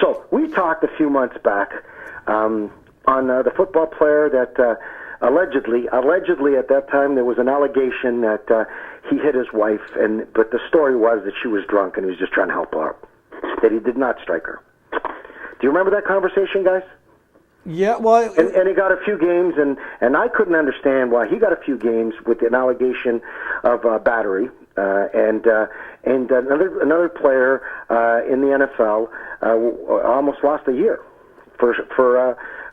So we talked a few months back on the football player that allegedly at that time there was an allegation that he hit his wife, but the story was that she was drunk and he was just trying to help her out, that he did not strike her. Do you remember that conversation, guys? Yeah, well... And he got a few games, and I couldn't understand why he got a few games with an allegation of battery, and another player in the NFL almost lost a year for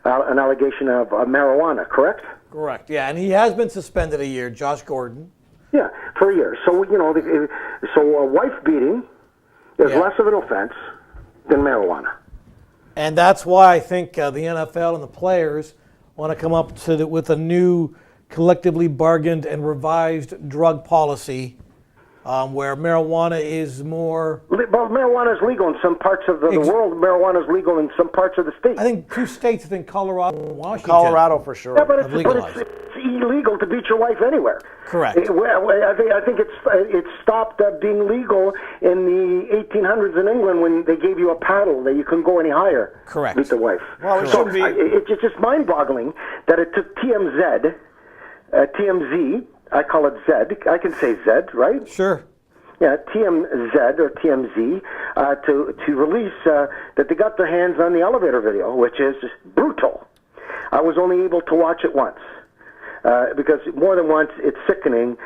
an allegation of marijuana, correct? Correct, yeah, and he has been suspended a year, Josh Gordon. Yeah, for a year. So, so a wife beating is less of an offense than marijuana. And that's why I think the NFL and the players want to come up with a new collectively bargained and revised drug policy where marijuana is more... Well, marijuana is legal in some parts of the world. Marijuana is legal in some parts of the state. I think 2 states, I think Colorado and Washington. Colorado for sure. Yeah, but it's illegal to beat your wife anywhere. Correct. I think it stopped being legal in the 1800s in England when they gave you a paddle that you couldn't go any higher. Correct. Beat the wife. Well, it so should be. It's just mind-boggling that it took TMZ, I call it Z. I can say Z, right? Sure. Yeah, TMZ or TMZ to release that they got their hands on the elevator video, which is brutal. I was only able to watch it once because more than once it's sickening.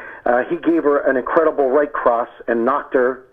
He gave her an incredible right cross and knocked her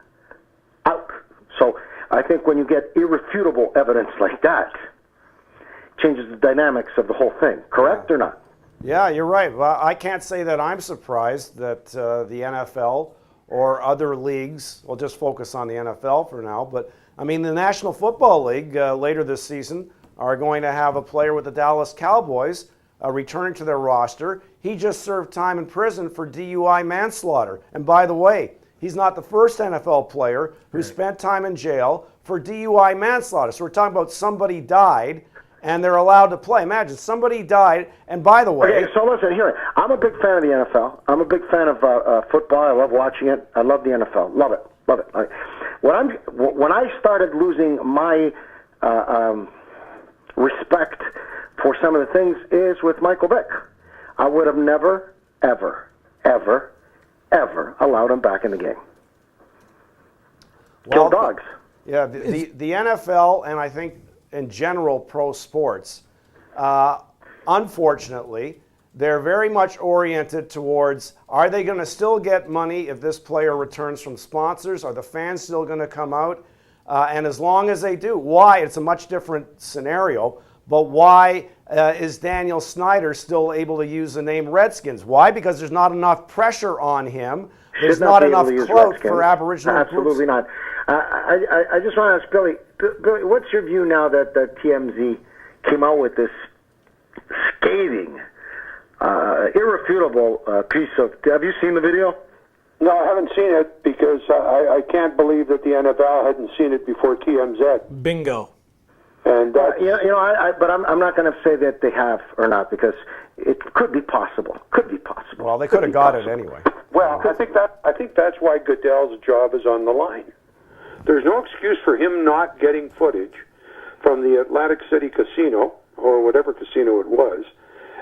out. So I think when you get irrefutable evidence like that, it changes the dynamics of the whole thing. Correct or not? Yeah, you're right. Well, I can't say that I'm surprised that the NFL or other leagues, we'll just focus on the NFL for now, but I mean the National Football League later this season are going to have a player with the Dallas Cowboys returning to their roster. He just served time in prison for DUI manslaughter. And by the way, he's not the first NFL player who spent time in jail for DUI manslaughter. So we're talking about somebody died and they're allowed to play. Imagine, somebody died, and by the way... Okay, so listen, here, I'm a big fan of the NFL. I'm a big fan of football. I love watching it. I love the NFL. Love it. Love it. When I started losing my respect for some of the things is with Michael Vick. I would have never, ever, ever, ever allowed him back in the game. Kill dogs. Yeah, the NFL, and I think in general pro sports, unfortunately, they're very much oriented towards, are they going to still get money if this player returns from sponsors? Are the fans still going to come out? And as long as they do, why? It's a much different scenario, but why is Daniel Snyder still able to use the name Redskins? Why? Because there's not enough pressure on him. There's not enough clout for Aboriginal groups. Absolutely not. I just want to ask Billy, what's your view now that TMZ came out with this scathing, irrefutable piece of... Have you seen the video? No, I haven't seen it because I can't believe that the NFL hadn't seen it before TMZ. Bingo. And but I'm not going to say that they have or not because it could be possible. Could be possible. Well, they could have got it anyway. Well, I think that's why Goodell's job is on the line. There's no excuse for him not getting footage from the Atlantic City casino, or whatever casino it was,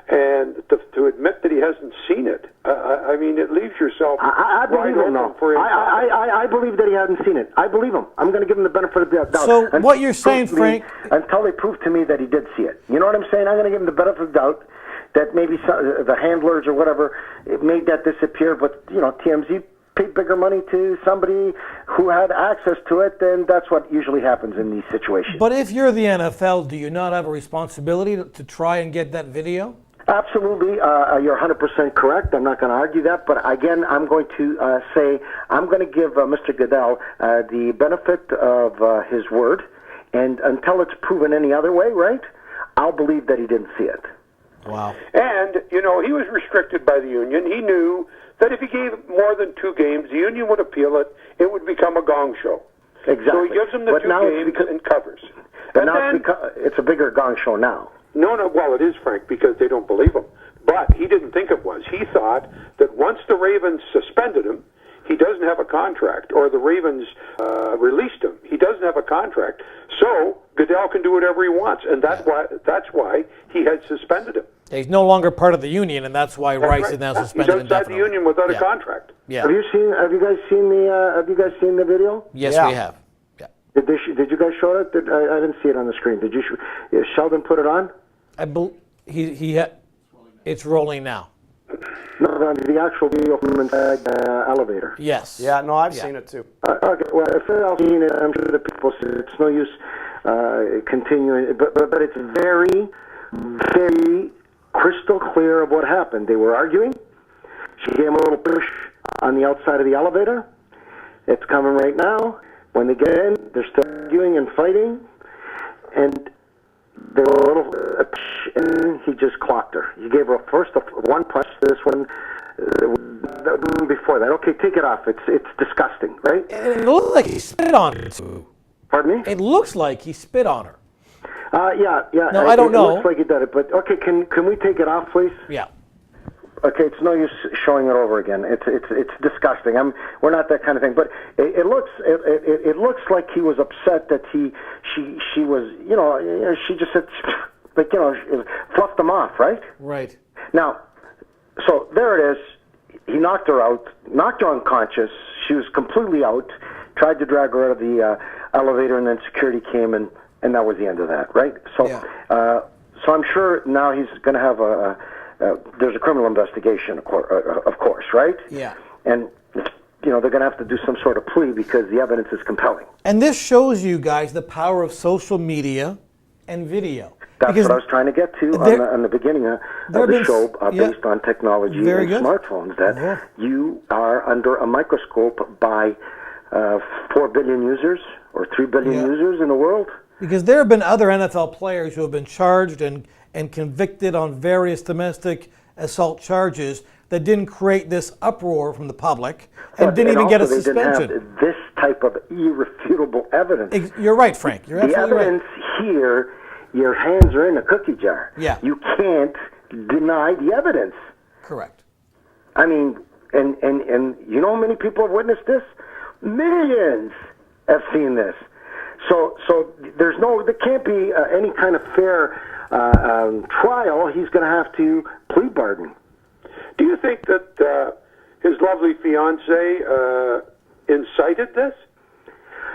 and to admit that he hasn't seen it. I mean, it leaves yourself I believe him, though. I believe that he hasn't seen it. I believe him. I'm going to give him the benefit of the doubt. So what you're saying, Frank... Until they prove to me that he did see it. You know what I'm saying? I'm going to give him the benefit of the doubt that maybe the handlers or whatever made that disappear, but, TMZ paid bigger money to somebody who had access to it, then that's what usually happens in these situations. But if you're the NFL, do you not have a responsibility to try and get that video? Absolutely. You're 100% correct. I'm not going to argue that. But again, I'm going to say I'm going to give Mr. Goodell the benefit of his word. And until it's proven any other way, right, I'll believe that he didn't see it. Wow. And, he was restricted by the union. He knew that if he gave more than 2 games, the union would appeal it. It would become a gong show. Exactly. So he gives them the 2 games and covers. But now it's a bigger gong show now. No, well, it is, Frank, because they don't believe him. But he didn't think it was. He thought that once the Ravens suspended him, he doesn't have a contract, or the Ravens released him. He doesn't have a contract. So Goodell Goodell can do whatever he wants, and that's why he had suspended him. He's no longer part of the union, and that's why Rice Right. is now He's suspended outside the indefinitely. union without a contract. Yeah. Have you guys seen the video? Yes, Yeah. we have. Yeah. Did you guys show it? I didn't see it on the screen. Did you? Sheldon put it on? It's rolling now. No, the actual video from inside the elevator. Yes. Yeah, no, I've seen it too. Okay, well, if I've seen it, I'm sure the people said it's no use continuing. But it's very, very crystal clear of what happened. They were arguing. She gave him a little push on the outside of the elevator. It's coming right now. When they get in, they're still arguing and fighting. And they were a little, and he just clocked her. He gave her one punch. This one, the one before that. Okay, take it off. It's disgusting, right? And it looks like he spit on her. Pardon me? It looks like he spit on her. Yeah. No, I don't know. It looks like he did it, but okay. Can we take it off, please? Yeah. Okay, it's no use showing it over again. It's disgusting. We're not that kind of thing. But it looks like he was upset that she was she just said fluffed him off, right? Right. Now, so there it is. He knocked her out, knocked her unconscious. She was completely out. Tried to drag her out of the elevator, and then security came, and that was the end of that, right? So, so I'm sure now he's going to have there's a criminal investigation, of course, right? Yeah. And they're going to have to do some sort of plea because the evidence is compelling. And this shows you guys the power of social media and video. That's Because what I was trying to get to on the beginning of the show, based on technology and smartphones, that you are under a microscope by 4 billion users or 3 billion users in the world. Because there have been other NFL players who have been charged and convicted on various domestic assault charges that didn't create this uproar from the public and didn't even get a suspension. Didn't have this type of irrefutable evidence. You're right, Frank. You're absolutely right. The evidence here, your hands are in a cookie jar. Yeah. You can't deny the evidence. Correct. I mean, and you know how many people have witnessed this? Millions have seen this. So there can't be any kind of fair trial. He's going to have to plea bargain. Do you think that his lovely fiancée incited this?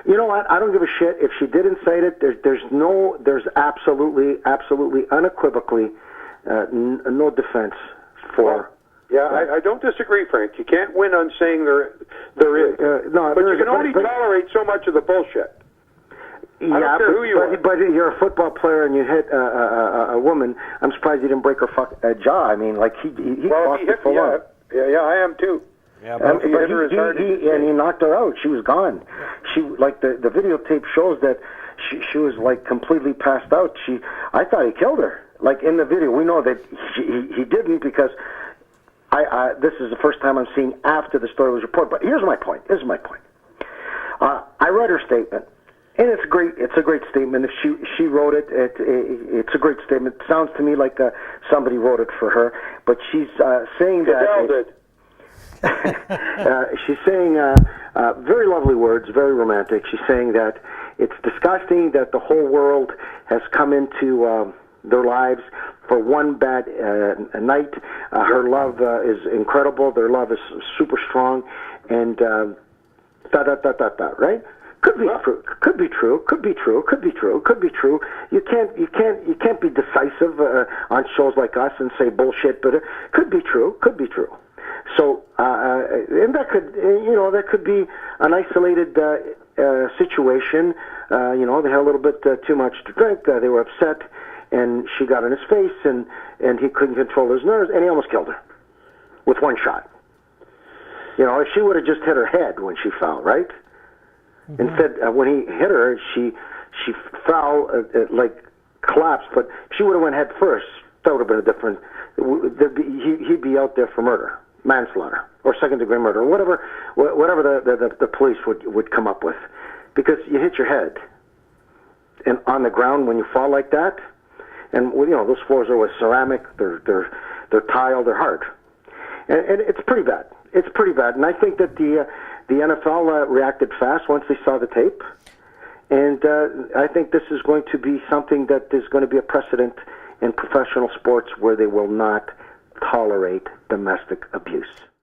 You know what? I don't give a shit if she did incite it. There's absolutely unequivocally no defense for. I don't disagree, Frank. You can't win on saying there is. No, but you can only tolerate so much of the bullshit. I don't care who you are. But you're a football player and you hit a woman. I'm surprised you didn't break her jaw. I mean, like he hit full on. Yeah, I am too. Yeah, but he knocked her out. She was gone. She the videotape shows that she was like completely passed out. I thought he killed her. Like in the video, we know that he didn't because this is the first time I'm seeing after the story was reported. But here's my point. I read her statement. And it's a great statement. If she wrote it, it's a great statement. It sounds to me like somebody wrote it for her. But she's saying that. She's saying very lovely words, very romantic. She's saying that it's disgusting that the whole world has come into their lives for one bad night. Her love is incredible. Their love is super strong, and right? Could be true. Could be true. Could be true. Could be true. Could be true. You can't be decisive on shows like us and say bullshit. But it could be true. Could be true. So and that could be an isolated situation. They had a little bit too much to drink. They were upset, and she got in his face, and he couldn't control his nerves, and he almost killed her with one shot. If she would have just hit her head when she fell, right? Mm-hmm. Instead, when he hit her, she fell, collapsed. But if she would have went head first, that would have been a different. He'd be out there for murder, manslaughter, or second-degree murder, or whatever the police would come up with, because you hit your head, and on the ground when you fall like that, and those floors are with ceramic, they're tiled, they're hard, and it's pretty bad. It's pretty bad, and I think that the NFL reacted fast once they saw the tape, And I think this is going to be something that is going to be a precedent in professional sports where they will not tolerate domestic abuse.